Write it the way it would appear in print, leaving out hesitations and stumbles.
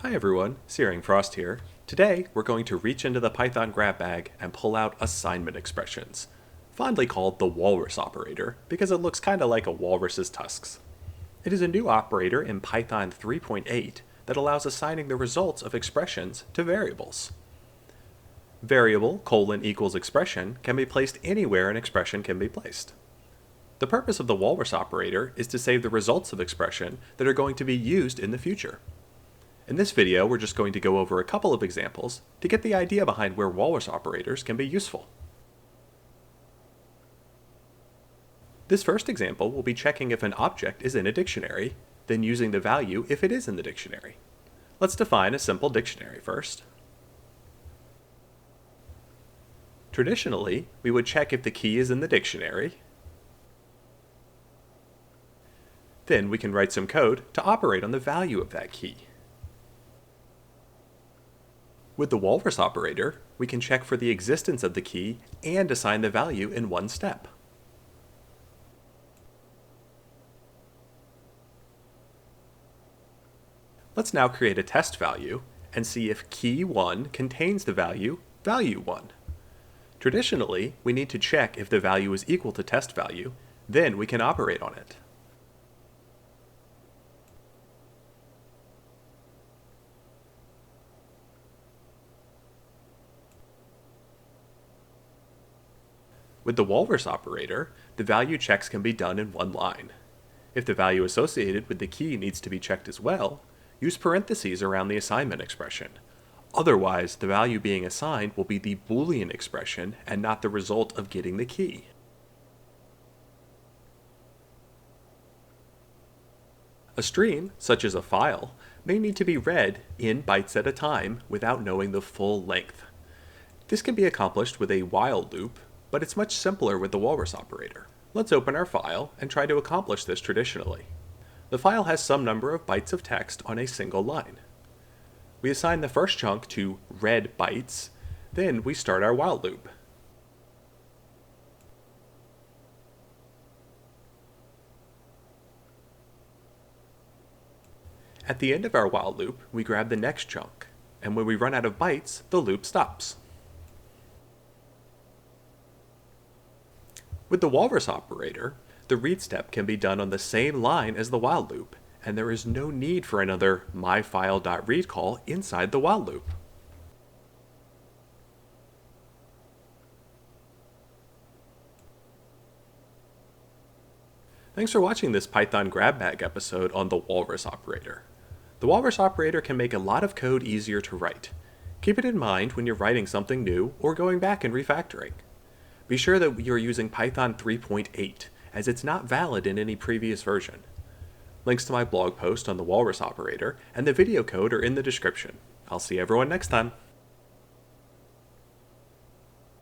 Hi everyone, Searing Frost here. Today, we're going to reach into the Python grab bag and pull out assignment expressions, fondly called the Walrus operator because it looks kind of like a walrus's tusks. It is a new operator in Python 3.8 that allows assigning the results of expressions to variables. Variable := expression can be placed anywhere an expression can be placed. The purpose of the Walrus operator is to save the results of expression that are going to be used in the future. In this video, we're just going to go over a couple of examples to get the idea behind where Walrus operators can be useful. This first example will be checking if an object is in a dictionary, then using the value if it is in the dictionary. Let's define a simple dictionary first. Traditionally, we would check if the key is in the dictionary. Then we can write some code to operate on the value of that key. With the Walrus operator, we can check for the existence of the key and assign the value in one step. Let's now create a test value and see if key1 contains the value value1. Traditionally, we need to check if the value is equal to test value, then we can operate on it. With the Walrus operator, the value checks can be done in one line. If the value associated with the key needs to be checked as well, use parentheses around the assignment expression. Otherwise, the value being assigned will be the Boolean expression and not the result of getting the key. A stream, such as a file, may need to be read in bytes at a time without knowing the full length. This can be accomplished with a while loop, but it's much simpler with the Walrus operator. Let's open our file and try to accomplish this traditionally. The file has some number of bytes of text on a single line. We assign the first chunk to read bytes, then we start our while loop. At the end of our while loop, we grab the next chunk, and when we run out of bytes, the loop stops. With the Walrus operator, the read step can be done on the same line as the while loop, and there is no need for another myfile.read call inside the while loop. Thanks for watching this Python grab bag episode on the Walrus operator. The Walrus operator can make a lot of code easier to write. Keep it in mind when you're writing something new or going back and refactoring. Be sure that you're using Python 3.8, as it's not valid in any previous version. Links to my blog post on the Walrus operator and the video code are in the description. I'll see everyone next time.